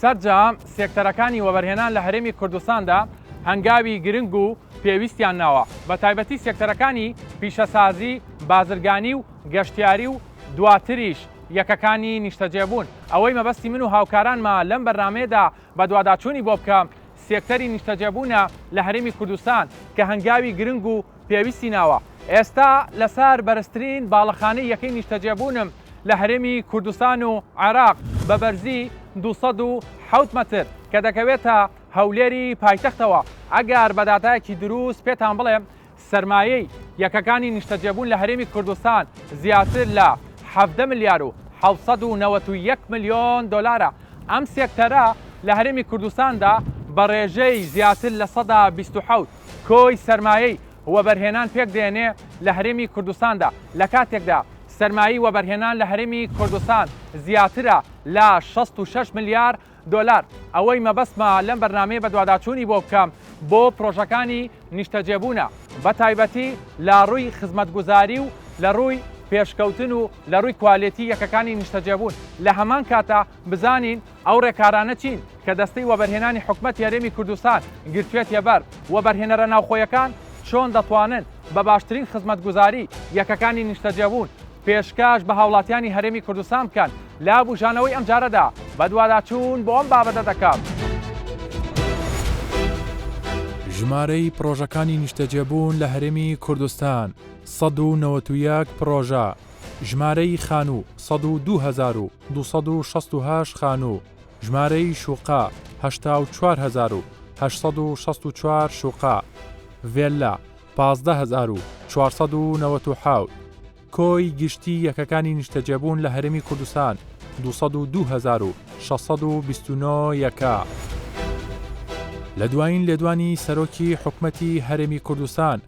سەرجەم سێکتەرەکانی وەبەرهێنان لە هەرێمی کوردستاندا هەنگاوی گرنگ و پێویستیان ناوە بە تایبەتی سێکتەرەکانی پیشەسازی، بازرگانی و گەشتیاری و دواتریش یەکەکانی نیشتەجێبوون. ئەوەی مەبەستی من و هاوکارانمە لەم بەرنامەیەدا بە دوواداچوونی بۆ بکەم سێکتەری نیشتەجێبوونە لە هەرێمی کوردستان کە هەنگاوی گرنگ و پێویستی ناوە. ئێستا لەسەر بەرزترین باڵەخانەی یەکەی نیشتەجێبوونم لە هەرێمی کوردستان و عێراق بە بەرزی 207 مەتر کە دەکەوێتە هەولێری پایتەختەوە. ئەگەر بەداتایەکی دروست پێتان بڵێم سەرمایەی یەکەکانی نیشتەجێبوون لە هەرێمی کوردستان زیاتر لە 17 ملیار و 791 ملیۆن دۆلارە. ئەم سێکتەرە لە هەرێمی کوردستاندا بە ڕێژەی زیاتر لە 127 کۆی سەرمایەی وەبەرهێنان پێک دێنێ لە هەرێمی کوردستاندا. لە کاتێکدا سەرمایی وەبەرهێنان لە هەرێمی کوردستان زیاترە لە 66 ملیار دۆلار. ئەوەی مەبەستمە لەم بەرنامەیە بە دوواداچوونی بۆ بکەم بۆ پرۆژەکانی نیشتەجێبوونە بە تایبەتی لە ڕووی خزمەتگوزاری و لە ڕووی پێشکەوتن و لە ڕووی کوالێتی یەکەکانی نیشتەجێبوون. لە هەمان کاتە بزانین ئەو ڕێکارانە چین کە دەستەی وەبەرهێنانی حکومەتی هەرێمی کوردستان گرتوێتە بەر. وەبەرهێنەرە ناوخۆیەکان چۆن دەتوانن بە باشترین خزمەتگوزاری یەکەکانی نیشتەجێبوون پێشکەش بە هاوڵاتیانی هەرێمی کوردستان بکەن. لا بژانەوەی ئەم جارەدا بە دوواداچوون بۆ ئەم بابەتە دەکەم. ژمارەی پرۆژەکانی نیشتەجێبوون لە هەرێمی کوردستان 191 پرۆژە، ژمارەی خانوو 102,268 خانوو، ژمارەی شوقا 84,864 شوقا، ڤێلا 15,497، کۆی گشتی یەکەکانی نیشتەجێبوون لە هەرێمی کوردستان 202,629 یەکە. لە دوایین لێدوانی سەرۆکی حکومەتی هەرێمی کوردستان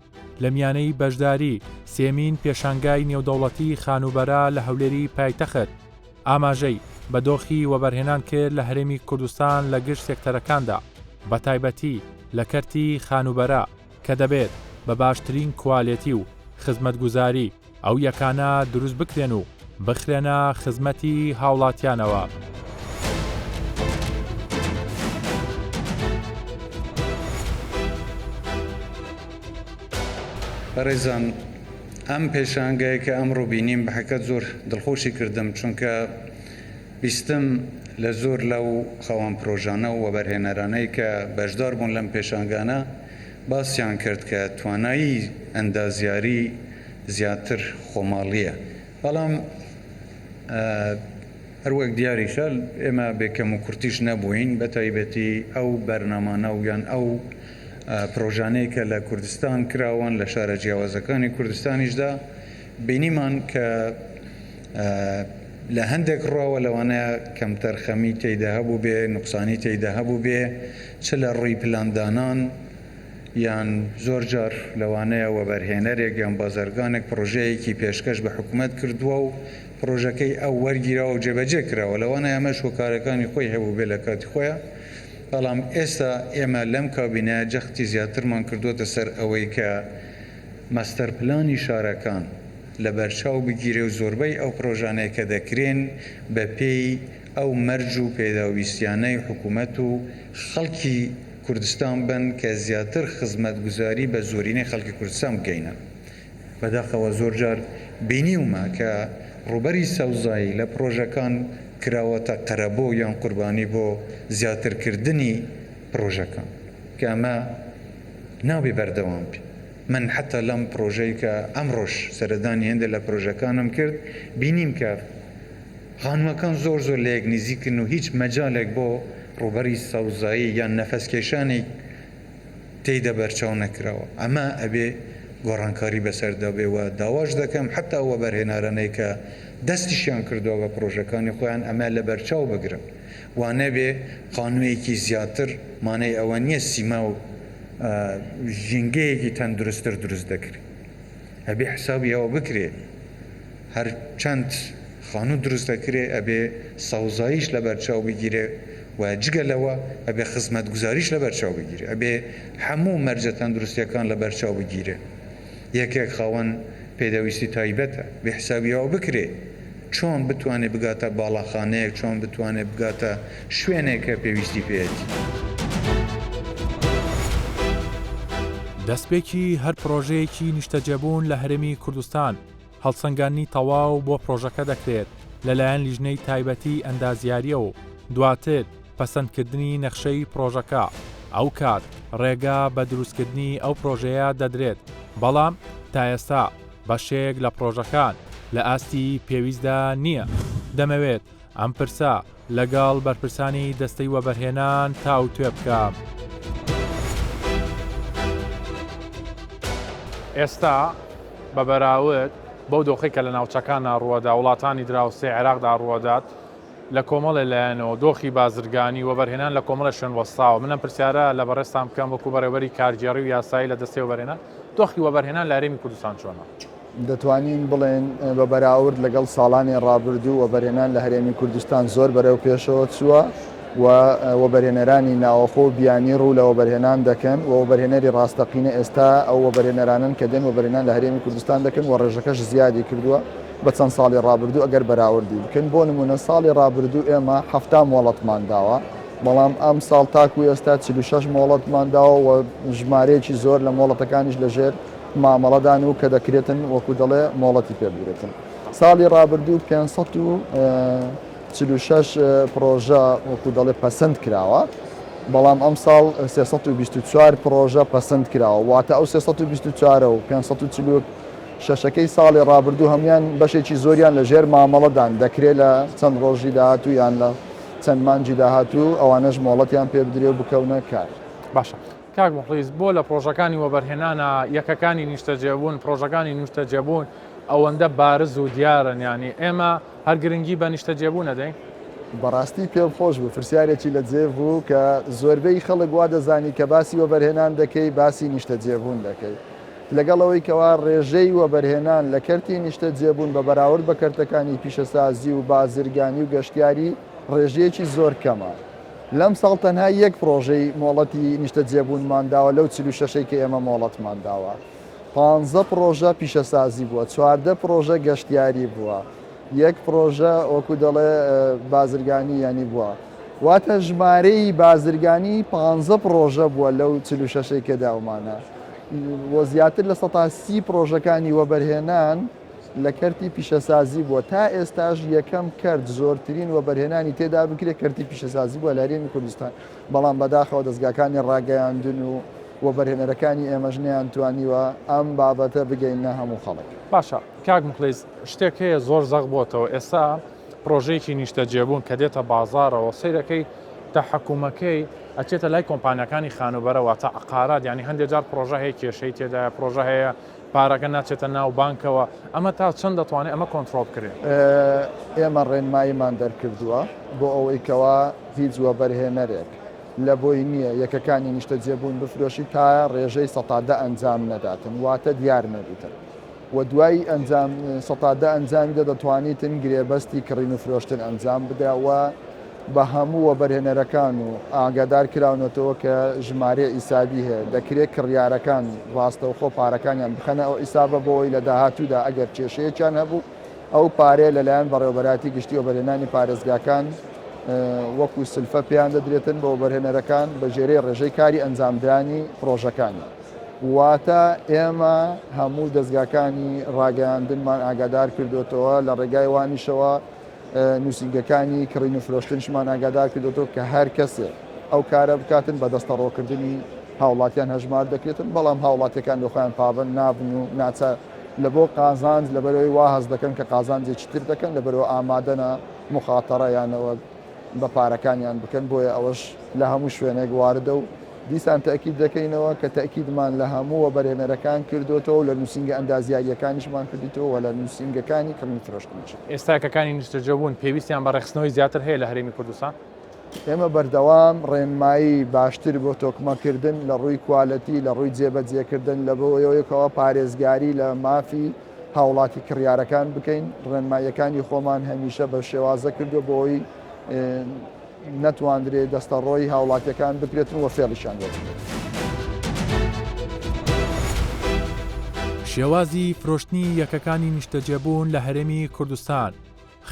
لە میانەی بەشداری سێمین پێشانگای نێودەوڵەتی خانوبەرە لە هەولێری پایتەخت ئاماژەی بە دۆخی وەبەرهێنان کرد لە هەرێمی کوردستان لە گشت سێکتەرەکاندا بە تایبەتی لە کەرتی خانوبەرە کە دەبێت بە باشترین کوالێتی و خزمەتگوزاری ئەو یەکانە دروست بکرێن و بخرێنە خزمەتی هاوڵاتیانەوە. بەڕێزان، ئەم پێشانگەیە کە ئەمڕۆ بینیم بە حەقیقەت زۆر دڵخۆشی کردم، چونکە بیستم لە زۆر لەو خەوان پرۆژانە و وەبەرهێنەرانەی کە بەشدار بوون لەم پێشانگانە باسییان کرد کە توانایی ئەندازیاری زیاتر خۆماڵیە. بەڵام هەروەک دیاریشە ئێمە بێکەم و کورتیش نەبووین، بە تایبەتی ئەو بەرنامانە و یان ئەو پرۆژانەی کە لە کوردستان کراوان لە شارە جیاوازەکانی کوردستانیشدا بینیمان کە لە هەندێک ڕاوە لەوانەیە کەمتەر خەمی تێیدا هەبوو بێ، نوقسانی تێیدا هەبوو بێ، چ لە ڕووی پلاندانان یان زۆر جار لەوانەیە وەبەرهێنەرێک یان بازرگانێک پرۆژەیەکی پێشکەش بە حکوومەت کردووە و پرۆژەکەی ئەو وەرگیراوە و جێبەجێ کراوە، لەوانەیە ئەمەش هۆکارەکانی خۆی هەبوو بێ لە کاتی خۆیان. بەڵام ئێستا ئێمە لەم کابینەیە جەختی زیاترمان کردوتە سەر ئەوەی کە مەستەرپلانی شارەکان لە بەرچاو بگیرێ و زۆربەی ئەو پرۆژانەیە کە دەکرێن بە پێی ئەو مەرج و پێداویستیانەی حکوومەت و خەڵکی کوردستان بن کە زیاتر خزمەتگوزاری بە زۆرینەی خەڵکی کوردستان بگەینە. بەداخەوە زۆر جار بینیومە کە ڕوبەری سەوزایی لە پرۆژەکان کراوەتە قەرەبۆ یان قوربانی بۆ زیاترکردنی پرۆژەکان کە ئەمە نابێ بەردەوام بێ. من حتا لەم پرۆژەی کە ئەمڕۆژ سەردانی هێندە لە پرۆژەکانم کرد بینیم کە خانووەکان زۆر لە یەک نزیکن و هیچ مەجالێک بۆ ڕوبەری سەوزایی یان نەفەسکێشانی تێیدا بەرچاو نەکراوە. ئەمە ئەبێ گۆڕانکاری بەسەردا بێەوە. داواش دەکەم حتا وەبەرهێنەرانەی کە دەستیشیان کردووە بە پرۆژەکانی خۆیان ئەمە لە بەرچاو بگرن، وانە بێ قانونێکی زیاتر مانای ئەوە نییە سیما و ژینگەیەکی تەندروستتر دروست دەکرێت. ئەبێ حسابی ئەوە بکرێ هەر چەند خانوو دروست دەکرێ ئەبێ سەوزاییش لە بەرچاو بگیرێ و جگەلەوە ئەبێ خزمەتگوزاریش لە بەرچاو بگیرێ، ئەبێ هەموو مەرجە تەندروستیەکان لە بەرچاو بگیرێ. یەکێک خاوەن پێدەویستی تایبەتە بێ حسابی ئەوە بکرێ چۆن بتوانێت بگاتە باڵاخانەیەک، چۆن بتوانێت بگاتە شوێنێک کە پێویستی پێێتی. دەستپێکی هەر پرۆژەیەکی نیشتەجێبوون لە هەرێمی کوردستان هەڵسەنگاندنی تەواو بۆ پرۆژەکە دەکرێت لەلایەن لیژنەی تایبەتی ئەندازیاریە و دواتر پەسەندکردنی نەخشەی پرۆژەکە. ئەو کات ڕێگا بە دروستکردنی ئەو پرۆژەیە دەدرێت، بەڵام تا ئێستا بەشێک لە پرۆژەکان لە ئاستی پێویستدا نییە. دەمەوێت ئەم پرسە لەگەڵ بەرپرسانی دەستەی وەبەرهێنان تاو توێ بکەم. ئێستا بە بەراورد بەو دۆخی کە لە ناوچەکانە ڕووەدا وڵاتانی دراوسێ عێراقدا ڕووەدات لە کۆمەڵی لایەنەوە دۆخی بازرگانی وەبەرهێنان لە کۆمەڵە شوێن وەستاوە. منم پرسیارە لە بەڕێستان بکەم وەکو بەڕێوەری کارگێڕی و یاسایی لە دەستەی وەبەرهێنان دۆخی وەبەرهێنان لە هەرێمی کوردستان چۆنە؟ دەتوانین بڵێن بە بەراورد لەگەڵ ساڵانی ڕابردوو وەبەرهێنان لە هەرێمی کوردستان زۆر بەرەو پێشەوە چووە و وەبەرهێنەرانی ناوەخۆ بیانی ڕوو لە وەبەرهێنان دەکەن و وەبەرهێنەری ڕاستەقینە ئێستا ئەو وەبەرهێنەرانن کە دێن وەبەرهێنان لە هەرێمی کوردستان دەکەن و ڕێژەکەش زیادی کردووە بە چەند ساڵی ڕابردوو ئەگەر بەراوردی بکەن. بۆ نمونە ساڵی ڕابردوو ئێمە 7 مۆڵەتمان داوە، بەڵام ئەم ساڵ تاکو ئێستا 46 مۆڵەتمان داوە و ژمارەیەکی زۆر لە مۆڵەتەکانیش لەژێر مامەڵەدان و کە دەکرێتن وەکو دەڵێ مۆڵەتی پێبگرێتن. ساڵی ڕابردوو 546 پرۆژە وەکو دەڵێ پەسەند کراوە، بەڵام ئەم ساڵ 324 پرۆژە پەسەند کراوە، واتە ئەو 324 و 546ەکەی ساڵی ڕابردوو هەمان بەشێکی زۆریان لە ژێر مامەڵەدان دەکرێت لە چەند ڕۆژی داهاتوو یان لە چەند مانجی داهاتوو ئەوانەش مۆڵەتیان پێ بدرێ و بکەونە کار. باشە. کاک مخلیس بۆ لە پرۆژەکانی وەبەرهێنانە یەکەکانی نیشتەجێبوون پرۆژەکانی نیشتەجێبوون ئەوەندە بارز و دیارن، ینی ئێمە هەر گرنگی بە نیشتەجێبوون نەدەین؟ بەڕاستی پێم خۆش بوو پرسیارێکی لە جێ بوو کە زۆربەی خەڵک وا دەزانی کە باسی وەبەرهێنان دەکەی باسی نیشتەجێبوون دەکەی، لەگەڵەوەی کەوا ڕێژەی وەبەرهێنان لە کەرتی نیشتەجێبوون بە بەراورد بە کەرتەکانی پیشەسازی و بازرگانی و گەشتیاری ڕێژەیەکی زۆر کەمە. لەم ساڵ تەنها یەک پرۆژەی مۆڵەتی نیشتەجێبوونمان داوە لەو 46ی کە ئێمە مۆڵەتمان داوە. 15 پرۆژە پیشەسازی بووە، 14 پرۆژە گەشتیاری بووە، یەک پرۆژە وەکو دەڵێ بازرگانی ینی بووە، واتە ژمارەی بازرگانی 15 پرۆژە بووە لەو 46ی کە داومانە. وە زیاتر لە 130 پرۆژەکانی وەبەرهێنان لە کەرتی پیشەسازی بووە. تا ئێستاش یەکەم کەرت زۆرترین وەبەرهێنانی تێدا بکرێت کەرتی پیشەسازی بووە لە هەرێمی کوردستان، بەڵام بەداخەوە دەستگاکانی ڕاگەیاندن و وەبەرهێنەرەکانی ئێمەش نەیان توانیوە ئەم بابەتە بگەینە هەموو خەڵک. باشە کاک مخلیس شتێک هەیە زۆر زەق بۆتەوە ئێستا پرۆژەیەکی نیشتەجێبوون کە دێتە بازارەوە سەیرەکەی تەحەکومەکەی ئەچێتە لای کۆمپانیەکانی خانوبەرەوە تا عقارات، ینی هەندێک جار پرۆژە هەیە کێشەی تێدا پرۆژە هەیە پارەکە ناچێتە ناو بانکەوە، ئەمە تا چەند دەتوانێت ئەمە کۆنتترۆل بکرێت؟ ئێمە ڕێنماییمان دەرکردووە بۆ ئەوەی کەوا هیچ وەبەرهێنەرێک لە بۆی نییە یەکەکانی نیشتەجێبوون بفرۆشی تا ڕێژەی 100 ئەنجام نەداتن، واتە دیار نەبیتن و دوای ئەنجام 100 ئەنجامی دەتوانیتن گرێبەستی کڕین و فرۆشتن ئەنجام بداوە بە هەموو وەبەرهێنەرەکان و ئاگادار کراونەتەوە کە ژمارە ئیسابی هەیە، دەکرێت کڕیارەکان ڕاستەوخۆ پارەکانیان بخەنە ئەو ئیسابە بۆەوەی لە داهاتوودا ئەگەر کێشەیەکیان هەبوو ئەو پارێ لەلایەن بەڕێوەبەراتی گشتی وەبەرهێنانی پارێزگاکان وەکو سلفە پێیان دەدرێتن بە وەبەرهێنەرەکان بە ژێرەی ڕێژەی کاری ئەنجامدانی پرۆژەکانی. واتە ئێمە هەموو دەستگاکانی ڕاگەیاندنمان ئاگادار کردوێتەوە لە ڕێگای وانیشەوە نووسنگەکانی کڕین و فرۆشتنشمان ئاگادار کردوێتەوە کە هەر کەسێ ئەو کارە بکاتن بە دەستەڕۆکردنی هاوڵاتیان هەژمار دەکرێتن، بەڵام هاوڵاتیەکان دۆخیان پابن نابن و ناچە لە بۆ قازانج لەبەرەوەی وا هەز دەکەن کە قازانجێکی تر دەکەن لەبەرەوە ئامادەنە مخاتەڕە یانەوە بە پارەکانیان بکەن، بۆیە ئەوەش لە هەموو شوێنێک واردە و دیسان تەکید دەکەینەوە کە تەکیدمان لە هەموو وەبەرهێنەرەکان کردوێتەوە و لە نووسنگە ئەندازیاریەکانیشمان کردیتەوە و لە نووسنگەکانی کڕین فرۆشتنیش. ئێستا یەکەکانی نیشتەجێبوون پێویستیان بە ڕێخستنەوەی زیاتر هەیە لە هەرێمی کوردستان؟ ئێمە بەردەوام ڕێنمایی باشتر بۆ تۆکمەکردن لە ڕووی کوالەتی لە ڕووی جێبەجێکردن لە بۆەوەیەکەوە پارێزگاری لە مافی هاوڵاتی کڕیارەکان بکەین. ڕێنماییەکانی خۆمان هەمیشە بە شێوازە کردو بۆی نەتواندرێت دەستەڕۆی هاوڵاتیەکان بکرێتن و فێڵیشان بێت. شێوازی فرۆشتنی یەکەکانی نیشتەجێبوون لە هەرێمی کوردستان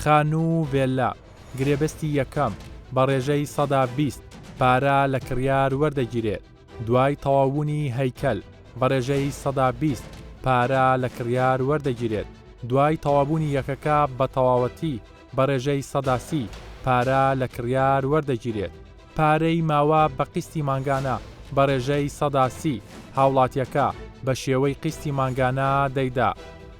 خان و ڤێلا گرێبەستی یەکەم بە ڕێژەی 120 پارە لە کڕیار وەردەگیرێت. دوای تەواوبوونی هەیکەل بە ڕێژەی 120 پارە لە کڕیار وەردەگیرێت. دوای تەواوبوونی یەکەکە بە تەواوەتی بە ڕێژەی 130 پارە لە کڕیار وەردەگیرێت. پارەی ماوە بە قیستی مانگانە بە ڕێژەی 130 هاوڵاتیەکە بە شێوەی قیستی مانگانە دەیدا.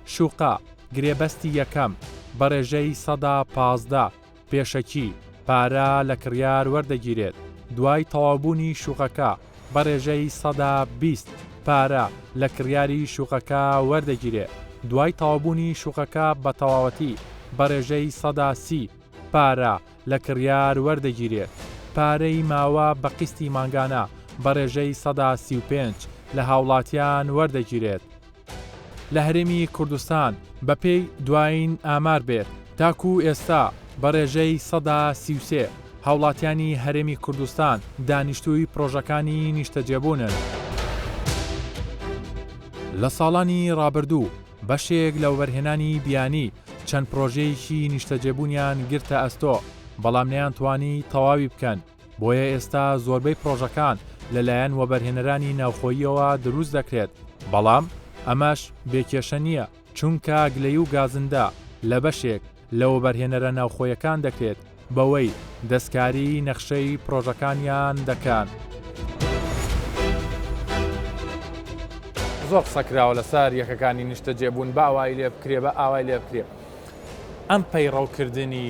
شوقا گرێبەستی یەکەم بە ڕێژەی 115 پێشەکی پارە لە کڕیار وەردەگیرێت. دوای تەواوبوونی شوقەکە بە ڕێژەی 120 پارە لە کڕیاری شوقەکە وەردەگیرێت. دوای تەواوبوونی شوقەکە بە تەواوەتی بە ڕێژەی 130 پارە لە کڕیار وەردەگیرێت. پارەی ماوە بە قیستی مانگانە بە ڕێژەی 135 لە هاوڵاتیان وەردەگیرێت. لە هەرێمی کوردستان بەپێی دوایین ئامار بێت تاکو ئێستا بە ڕێژەی 133 هاوڵاتیانی هەرێمی کوردستان دانیشتووی پرۆژەکانی نیشتەجێبوونن. لە ساڵانی ڕابردوو بەشێک لە وەبەرهێنانی بیانی چەند پرۆژەیەکی نیشتەجێبوونیان گرتە ئەستۆ بەڵام نەیان توانی تەواوی بکەن. بۆیە ئێستا زۆربەی پرۆژەکان لەلایەن وەبەرهێنەرانی ناوخۆییەوە دروست دەکرێت. بەڵام ئەمەش بێکێشە نییە چونکە گلەی و گازندە لە بەشێک لە وەبەرهێنەرە ناوخۆیەکان دەکرێت بەوەی دەستکاری نەخشەی پرۆژەکانیان دەکەن. زۆر قسەکراوە لەسەر یەکەکانی نیشتەجێبوون بە ئاوای لێ بکرێ بە ئاوای لێ بکرێ. ئەم پەیڕەوکردنی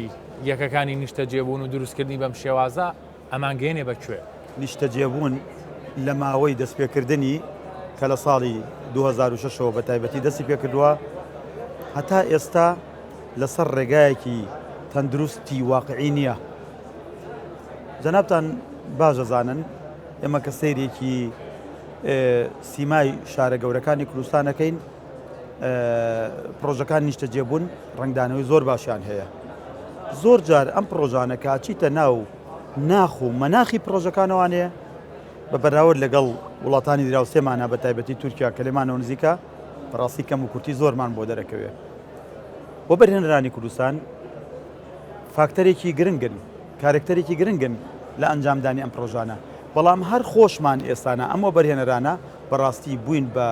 یەکەکانی نیشتەجێبوون و دروستکردنی بەم شێوازە ئەمانگەێنێ بەکوێ؟ نیشتەجێبوون لە ماوەی دەستپێکردنی کە لە ساڵی 2006ەوە بە تایبەتی دەستی پێکردووە هەتا ئێستا لەسەر ڕێگایەکی تەندروستی واقعی نییە. جەنابتان باشەزانن ئێمە کە سەیرێکی سیمای شارە گەورەکانی کوردستانەکەین پرۆژەکان نیشتەجێبوون ڕنگدانەوەی زۆر باشیان هەیە. زۆر جار ئەم پرۆژانە کە چیتە ناو ناخ و مەناخی پرۆژەکانەوانەیە بە بەراورد لەگەڵ وڵاتانی دراوسێمانە بە تایبەتی تورکیا کە لێمانەوە نزیکە بەڕاستی کەم و کورتی زۆرمان بۆ دەرەکەوێت. وەبەرهێنەرانی کوردستان فاکتەرێکی گرنگن، کارکتەرێکی گرنگن لە ئەنجامدانی ئەم پرۆژانە. بەڵام هەر خۆشمان ئێستانە ئەم وەبەرهێنەرانە بەڕاستی بووین بە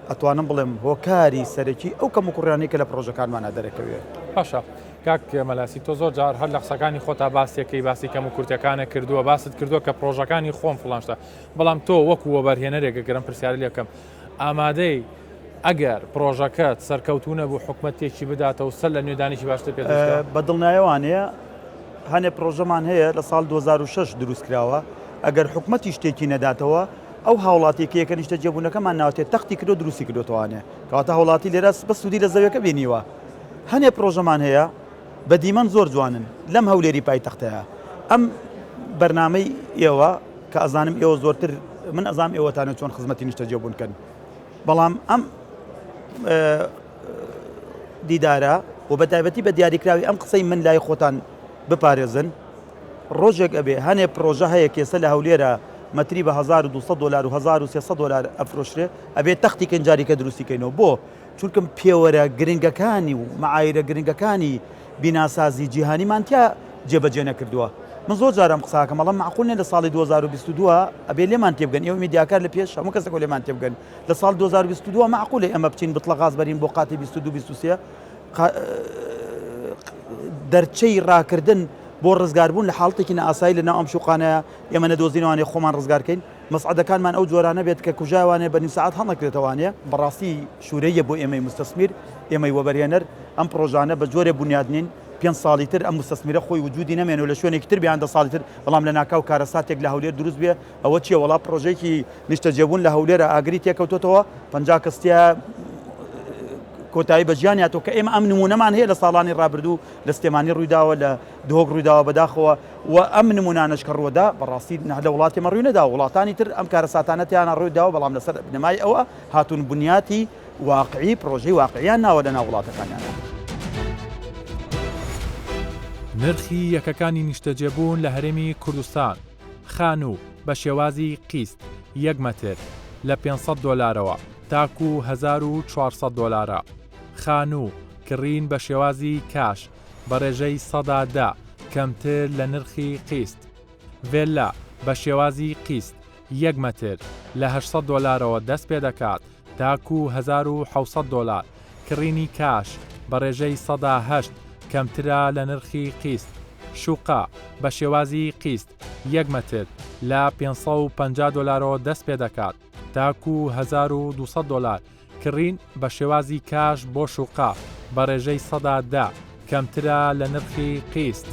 ئەتوانم بڵێم هۆکاری سەرەکی ئەو کەم و کوڕیانەی کە لە پرۆژەکانمانە دەرەکەوێت. باشە کاک مەلاسی تۆ زۆر جار هەر لە قسەکانی خۆتا باسیەکەی باسی کەم و کورتەکانە کردووە باست کردووە کە پرۆژەکانی خۆم فڵانشتە. بەڵام تۆ وەکو وەبەرهێنەرێکە گەرم پرسیاری لێ بکەم ئامادەی ئەگەر پرۆژەکەت سەرکەوتوو نەبوو حکومەتێکی بداتەوە سەر لە نوێدانیشی باشتر پێ بە دڵنیایەوانەیە هەنێ پرۆژەمان هەیە لە ساڵ 2006 دروستکراوە ئەگەر حکومەتی شتێکی نەداتەوە ئەو هاوڵاتێکی کە نیشتەجێبوونەکەمان ناوتێت تەختی کردو دروستی کردوتوانێ کەواتە هاوڵاتی لێرە بە سوودی لە زەویەکە بینیوە. هەنێ پرۆژەمان هەیە بە دیمەن زۆر جوانن لەم هەولێری پایتەختەیە. ئەم بەرنامەی ئێوە کە ئەزانم ئێوە زۆرتر من ئەزام ئێوەتانە چۆن خزمەتی نیشتەجێبوونکەن. بەڵام ئەم دیدارە و بە تایبەتی بە دیاریکراوی ئەم قسەی من لای خۆتان بپارێزن ڕۆژێک ئەبێ هەنێ پرۆژە هەیە کێسە لە هەولێرە مەتری بە $1200 و $1300 ئەفرۆشرێ ئەبێ تەختی کەنجاریکە دروستیکەینەوە بۆ چونکەم پێوەرە گرنگەکانی و مەعایرە گرنگەکانی بیناسازی جیهانیمانتیا جێبەجێ نەکردووە. من زۆر جارم قساکەم بەڵام معقول نێ لە ساڵی 2022 ئەبێ لێمان تێبگەن ئێوە میدیاکار لە پێش هەموو کەسێک لێمان تێبگەن لە ساڵ 2022 معقولە ئەمە بچین بتڵە غاز بەرین بۆ قاتی 22-23 دەرچەی ڕاکردن بۆ ڕزگاربوون لە حاڵتێکی نەئاسایی لە ناو ئەم شوقانەیە ئێمە نەدۆزینەوانێ خۆمان ڕزگارکەین مەسعەدەکانمان ئەو جۆرانە بێت کە کوژاوانێ بە نیم سەعات هەڵنەکرێتەوانێ بەڕاستی شوورەیە بۆ ئێمەی مستەسمیر ئێمەی وەبەرهێنەر ئەم پرۆژانە بە جۆرێ بنیادنین 5 ساڵی تر ئەم مستەسمیرە خۆی وجودی نەمێنێت لە شوێنێکی تر بیان 10 ساڵی تر بەڵام لە ناکاو کارەساتێک لە هەولێر دروست بێ ئەوە چیە وڵا پرۆژێکی نیشتەجێبوون لە هەولێرە ئاگری تێکەوتۆتەوە 50 کەستیا کۆتایی بە ژیانیاتۆ کە ئێمە ئەم نمونەمان هەیە لە ساڵانی ڕابردوو لە سلێمانی ڕوویداوە لە دهۆک ڕوویداوە بەداخەوە و ئەم نمونانەش کە ڕووەدا بەڕاستی لە وڵاتی ئێمە ڕووی نەدا وڵاتانی تر ئەم کارەساتانەتیانە ڕوویداوە بەڵام لەسەر بنەمای ئەوە هاتوون بنیاتی واقعی پرۆژەی واقعیان ناوە لە ناو وڵاتەکانیانە. نرخی یەکەکانی نیشتەجێبوون لە هەرێمی کوردستان خانوو بە شێوازی قیست 1 مەتر لە $500 تاکو $1400 خانوو کڕین بە شێوازی کاش بە ڕێژەی ١٠ کەمتر لە نرخی قیست. ڤێلا بە شێوازی قیست 1 مەتر لە 800 دۆلارەوە دەست پێ دەکات تاکو 1700 دۆلار. کڕینی کاش بە ڕێژەی ١٠٨ کەمترە لە نرخی قیست. شوقا بە شێوازی قیست 1 مەتر لە 550 دۆلارەوە دەست پێ دەکات تاکو 1200 دۆلار. کڕین بە شێوازی کاش بۆ شوقا بە ڕێژەی ١٠ کەمترە لە نرخی قیست.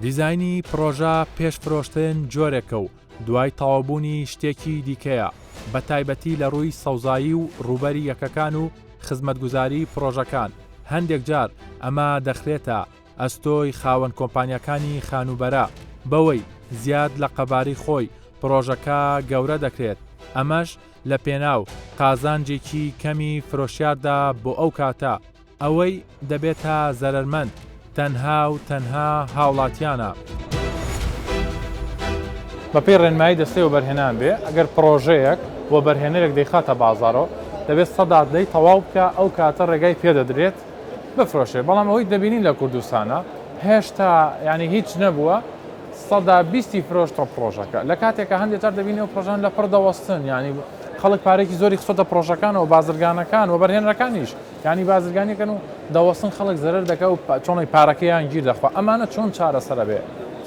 دیزایانی پرۆژە پێشفرۆشتن جۆرێکە و دوای تەواوبوونی شتێکی دیکەیە، بە تایبەتی لە ڕووی سەوزایی و ڕووبەری یەکەکان و خزمەتگوزاری پرۆژەکان. هەندێک جار ئەمە دەخرێتە ئەستۆی خاوەن کۆمپانیەکانی خانوبەرە بەوەی زیاد لە قەباری خۆی پرۆژەکە گەورە دەکرێت. ئەمەش لە پێناو قازانجێکی کەمی فرۆشیاردا بۆ ئەو کاتە ئەوەی دەبێتە زەرمەند تەنها و تەنها هاوڵاتیانە. بەپێی ڕێنمایی دەستەی وەبەرهێنان بێ ئەگەر پرۆژەیەک وەبەرهێنەرێک دەیخاتە بازارەوە دەبێت ١٠ دەی تەواو بکە ئەو کاتە ڕێگای پێدەدرێت بفرۆشێ. بەڵام ئەوەی دەبینین لە کوردستانە هێشتا ینی هیچ نەبووە 120 فرۆشتە پرۆژەکە لە کاتێکە هەندێک جار دەبینی و پرۆژان لە پڕ دەوەستن، ینی خەڵک پارێکی زۆری خسۆتە پرۆژەکان و بازرگانەکان و بەرهێنەکانیش ینی بازرگانیکەن و دەوەستن خەڵک زەرەر دەکە و چۆنی پارەکەیان گیر دەخوا. ئەمانە چۆن چارەسەرە بێ؟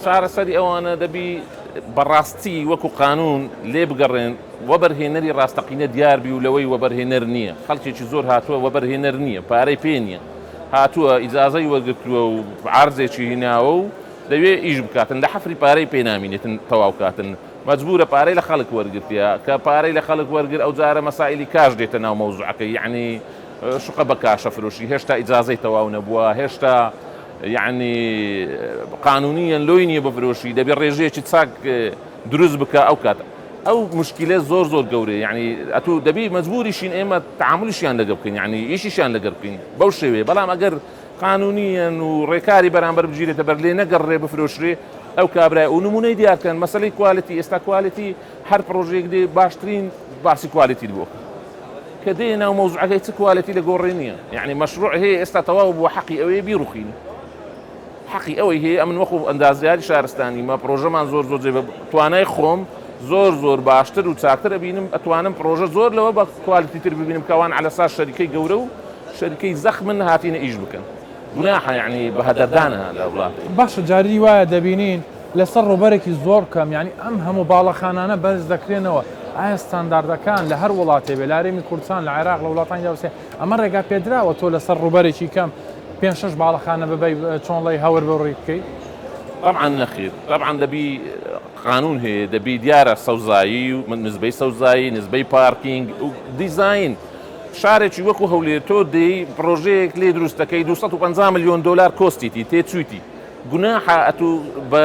چارەسەری ئەوانە دەبی بەڕاستی وەکو قانون لێ بگەڕێن وەبەرهێنەری ڕاستەقینە دیاربی و لەوەی وەبەرهێنەر نییە. خەڵکێکی زۆر هاتووە وەبەرهێنەر نییە، پارەی پێ نییە، هاتووە ئیجازەی وەرگرتووە و عارزێکی هیناوە و دەوێ ئیش بکاتن لە حەفری پارەی پێنامینێتن تەواو کاتن مەجبورە پارەی لە خەڵک وەرگرتیە کە پارەی لە خەڵک وەرگر ئەو جارە مەسائلی کاش دێتە ناو مەوزوعەکەی، یعنی شقە بە کاشە فرۆشی هێشتا ئیجازەی تەواو نەبووە، هێشتا یعنی قانونیان لۆی نییە بفرۆشی، دەبێ ڕێژەیەکی چاک دروست بکە ئەو کات. ئەو مشکلە زۆر زۆر گەورەیە، یعنی ئەتو دەبی مەجبوریشین ئێمە تعاملیشیان لەگە بکەین، یعنی ئیشیشیان لەگەر بکەین بەو شێوەیە. بەڵام ئەگەر قانونیان و ڕێکاری بەرامبەر بگیرێتە بەر لێ نەگەڕێ بفرۆشرێ ئەو کابرای و نمونەی دیارکەن مەسەلەی کوالیتی. ئێستا کوالیتی هەر پرۆژەیەک دێ باشترین باسی کوالیتی بۆ کە دێ ناو مەوزوعەکەی چ کوالیتی لە گۆڕێ نییە، یعنی مەشروع هەیە ئێستا تەواو بووە حەقی ئەوەیە بیڕوخین، حەقی ئەوەی هەیە ئەمن وەکو ئەندازیاری شارستانی مە پرۆژەمان زۆر زۆر جێبە توانای خۆم زۆر باشتر و چاکتر ئەبینم، ئەتوانم پرۆژە زۆر لەوە بە کوالیتی تر ببینم کەوان عەلەساس شەریکەی گەورە و شەریکەی زەخمن هاتینە ئیش بکەن. گوناحە یعنی بەهەدەردانە لە وڵاتی. باشە جاری وایە دەبینین لەسەر ڕووبەرێکی زۆر کەم، ینی ئەم هەموو باڵەخانانە بەرز دەکرێنەوە. ئایا ستانداردەکان لە هەر وڵاتێ بێ لە هەرێمی کوردستان لە عێراق لە وڵاتانی داوسێ ئەمە ڕێگا پێدراوە تۆ لەسەر ڕووبەرێکی کەم 5-6 باڵەخانە ببەی چۆن لەی هەور بڕی بکەیت؟ طبعا نەخیر، طبعا دەبی قانون هەیە، دەبی دیارە سەوزایی و نسبەی سەوزایی، نسبەی پارکینگ و دیزاین. شارێکی وەکو هەولێر تۆ دەی پرۆژەیەک لێ دروستەکەی 250 میلیۆن دلار کۆستیتی تێچوویتی، گوناحە ئەتو بە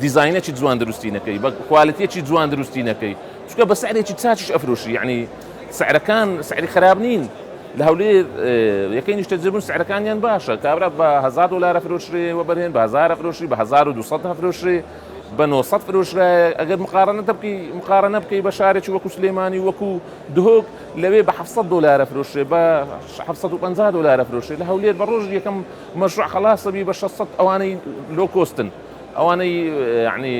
دیزاینێکی جوان دروستی نەکەی، بە کوالیتیەکی جوان دروستی نەکەی، چونکە بە سعرێکی چاچیش ئەفرۆشی، یعنی سعرەکان سعری خراپ نین. لە هەولێر یەکەی نیشتە جێبوون سعرەکانیان باشە، کابرا بە 1000 دلار ئەفرۆشرێ وەبەرهێن، بە 1000 ئەفرۆشی، بە 1200 ئەفرۆشرێ، بە 900 فرۆشرایە. ئەگەر مقارنە بکەی بە شارێکی وەکو سلێمانی وەکو دهۆک لەوێ بە 700 دلار ئەفرۆشرێ، بە 750 دلار ئەفرۆشرێ. لە هەولێر بە ڕۆژ یەکەم مەشروع خەڵاسەبی بە 600 ئەوانەی لۆ کۆستن، ئەوانەی یعنی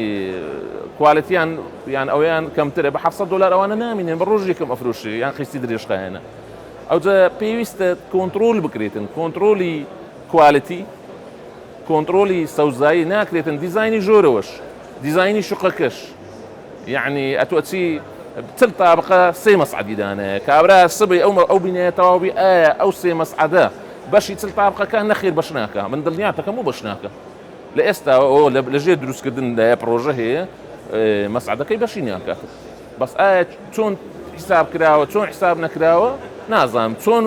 کوالیتیان یان ئەویان کەمترە بە 700 دلار ئەوانە نامینێن بە ڕۆژ یەکەم ئەفرۆشرێ یان خستی درێژخایەنە. ئەوجا پێویستە کۆنتڕۆل بکرێتن، کۆنتڕۆلی کوالیتی، کۆنتڕۆلی سەوزایی ناکرێتن، دیزایانی ژۆرەوەش، دیزایانی شوقەکەش، یعنی ئەتوەچی چل تابقە 3 مەسعەدی دانەیە، کابرا سبەی ئەو بینێتە تەواوی ئایا ئەو 3 مەسعەدە بەشی چل تابقەکان نەخێر بەش ناکە، من دڵنیاتەکەم و بەش ناکە. لە ئێستا لە ژێر دروستکردن لە پرۆژە هەیە مەسعەدەکەی بەشی ناکات، بەس ئایا چۆن حساب کراوە چۆن حساب نەکراوە نازانم، چۆن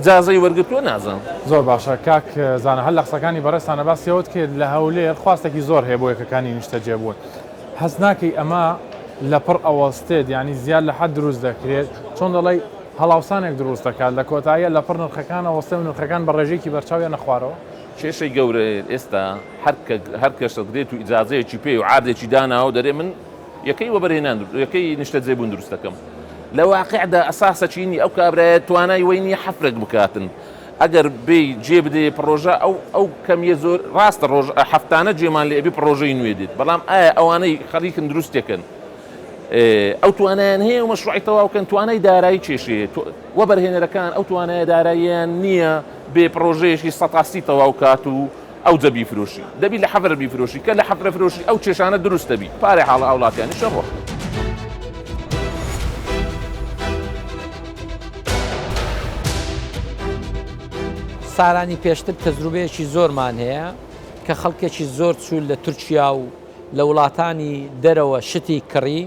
جازەی وەرگتووە نازانم. زۆر باشە کاک زانە هەر لە قسەکانی بەڕێستانە باسیەوەت کرد لە هەولێر خواستێکی زۆر هەیە بۆ یەکەکانی نیشتە جێبوون. حەز ناکەی ئەمە لە پڕ ئەوەستێت، ینی زیاد لە حەد دروست دەکرێت، چۆن دەڵێ هەڵاوسانێک دروست دەکات لە کۆتاییە لە پڕ نرخەکان ئەوەستێ و نرخەکان بە ڕێژەیەکی بەرچاویان نەخوارەوە. کێشەی گەورە ئێستا هەر کەس دێت و ئیجازەیەکی پێ و عادێکی داناوە دەرێ من یەکەی وەبەرهێنان یەکەی نیشتە جێبوون دروست دەکەم. لە واقعدا ئەساسە چینی ئەو کابرایە توانای وەی نییە حەفرێک بکاتن، ئەگەر بێ جێ بدێ پرۆژە ئەو کەمیە زۆر ڕاستە ڕۆژ هەفتانە جێمان لێ ئەبێ پرۆژەی نوێ دێت بەڵام ئایا ئەوانەی خەریکن دروستێکن ئەو توانایان هەیە و مەشروعی تەواوکەن توانای دارایی کێشێ وە بەرهێنەرەکان ئەو توانایە داراییان نییە بێ پرۆژەیەشی سەتاسی تەواو کات و ئەو جە بیفرۆشی دەبی لە حەفرە بیفرۆشی کە لە حەفرە فرۆشی ئەو کێشانە دروستە بی پارێ حاڵە ئەوڵاتیانی شەڕۆ. سارانی پێشتر تەجروبەیەکی زۆرمان هەیە کە خەڵکێکی زۆر چوو لە تورکیا و لە وڵاتانی دەرەوە شتی کڕی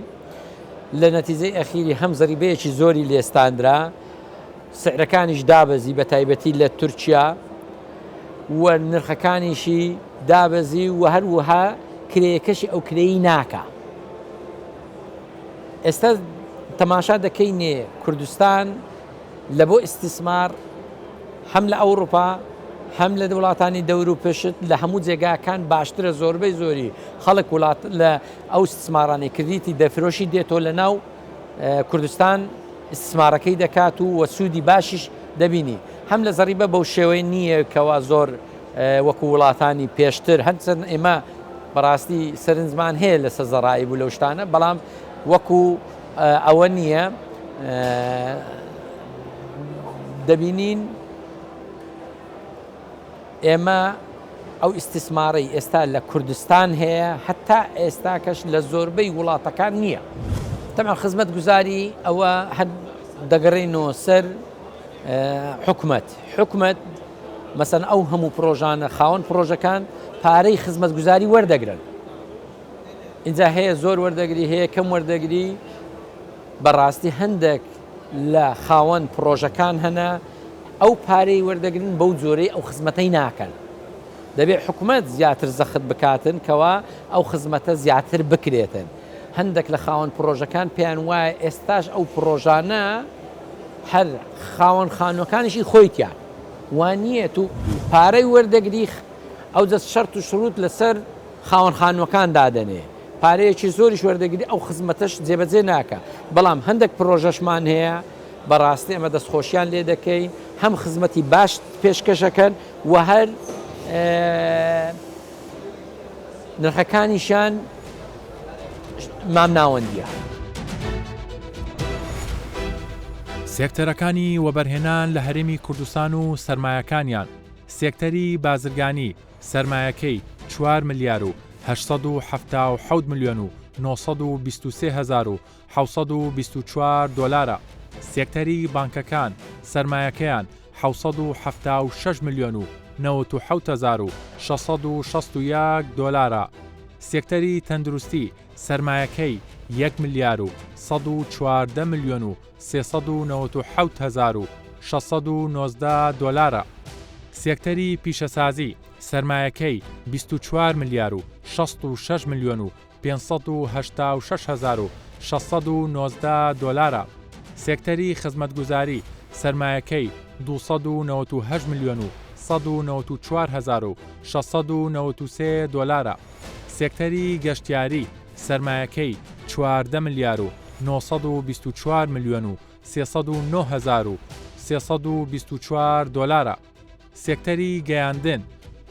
لە نەتیجەی ئەخیری هەم زەریبەیەکی زۆری لێستاندرا سعرەکانیش دابەزی بە تایبەتی لە تورکیا و نرخەکانیشی دابەزی و هەروەها کرێیەکەشی ئەو کرێی ناکە. ئێستا تەماشا دەکەینێ کوردستان لە بۆ ئیستیسمار هەم لە ئەوروپا هەم لە وڵاتانی دەور و پشت لە هەموو جێگاکان باشترە زۆربەی زۆری خەڵک وڵات لە ئەو استثمارانی کردیتی دەفرۆشی دێتۆ لە ناو کوردستان استثمارەکەی دەکات و وەسوودی باشیش دەبینی هەم لە زەریبە بەو شێوەی نییە کەوا زۆر وەکو وڵاتانی پێشتر هەندچەند ئێمە بەڕاستی سەرنجمان هەیە لە سەزەڕایی بوو لەو شتانە بەڵام وەکو ئەوە نییە دەبینین ئێمە ئەو ئیستیسمارەی ئێستا لە کوردستان هەیە حتا ئێستاکەش لە زۆربەی وڵاتەکان نییە. تەمان خزمەت گوزاری ئەوە دەگەڕێنەوە سەر حکومەت مەسەن ئەو هەموو پرۆژانە خاوەن پرۆژەکان پارەی خزمەت گوزاری وەردەگرن. اینجا هەیە زۆر وەردەگری هەیە کەم وەردەگری بەڕاستی هەندێک لە خاوەن پرۆژەکان هەنا ئەو پارەی وەردەگرن بەو جۆرەی ئەو خزمەتەی ناکەن. دەبێت حکومەت زیاتر زەخت بکاتن کەوا ئەو خزمەتە زیاتر بکرێتن. هەندێک لە خاوەن پرۆژەکان پێیان وایە ئێستاش ئەو پرۆژانە هەر خاوەن خانووەکانیشی خۆیتیان وانیە و پارەی وەردەگری ئەو دەست شەرت و شروط لەسەر خاوەن خانووەکان دادەنێ پارەیەکی زۆریش وەردەگری ئەو خزمەتەش جێبەجێ ناکە بەڵام هەندێک پرۆژەشمان هەیە بەڕاستی ئەمە دەستخۆشیان لێ دەکەین هەم خزمەتی باش پێشکەشەکەن و هەر نرخەکانیشان مام ناوەندیە. سێکتەرەکانی وەبەرهێنان لە هەرێمی کوردستان و سەرمایەکانیان سێکتەری بازرگانی سەرمایەکەی 4 ملیار و 877 میلیۆن و 923,724 دۆلارە. سێکتەری بانکەکان سەرمایەکەیان 776 میلیۆن و 97,661 دۆلارە. سێکتەری تەندروستی سەرمایەکەی 1 ملیار و 114 میلیۆن و 397,619 دۆلارە. سێکتەری پیشەسازی سەرمایەکەی 24 ملیار و 66 میلیۆن و 586,619 دۆلارە. سێکتەری خزمەتگوزاری سەرمایەکەی 298 میلیۆن و 194,693 دۆلارە. سێکتەری گەشتیاری سەرمایەکەی 14 ملیار و 924 میلیۆن و 309,324 دۆلارە. سێکتەری گەیاندن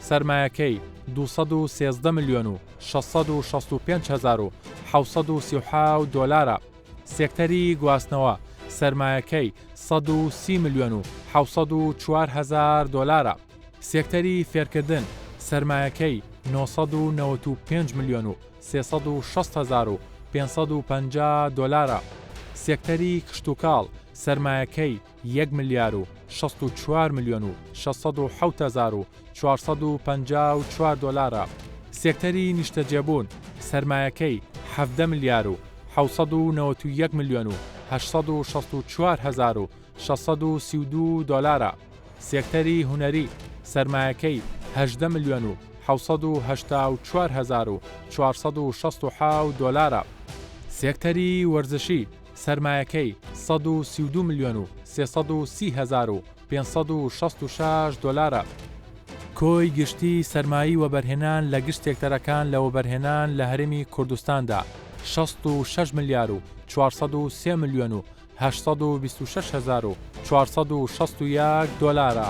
سەرمایەکەی 213 میلیۆن و 665,737 دۆلارە. سێکتەری گواستنەوە سەرمایەکەی 130 میلیۆن و 704,000 دۆلارە. سێکتەری فێرکردن سەرمایەکەی 995 میلیۆن و 360,550 دۆلارە. سێکتەری کشتوکاڵ سەرمایەکەی 1 ملیار و 64 میلیۆن و 607,454 دۆلارە. سێکتەری نیشتەجێبوون سەرمایەکەی 17 ملیار و 791 میلیۆن و 864,632 دۆلارە. سێکتەری هونەری سەرمایەکەی 18 میلیۆن و 784,467 دۆلارە. سێکتەری وەرزشی سەرمایەکەی 132 میلیۆن و 330,566 دۆلارە. کۆی گشتی سەرمایی وەبەرهێنان لە گشت سێکتەرەکان لە وەبەرهێنان لە هەرێمی کوردستاندا 66 ملیار و 403 میلیۆن و 826,461 دۆلارە.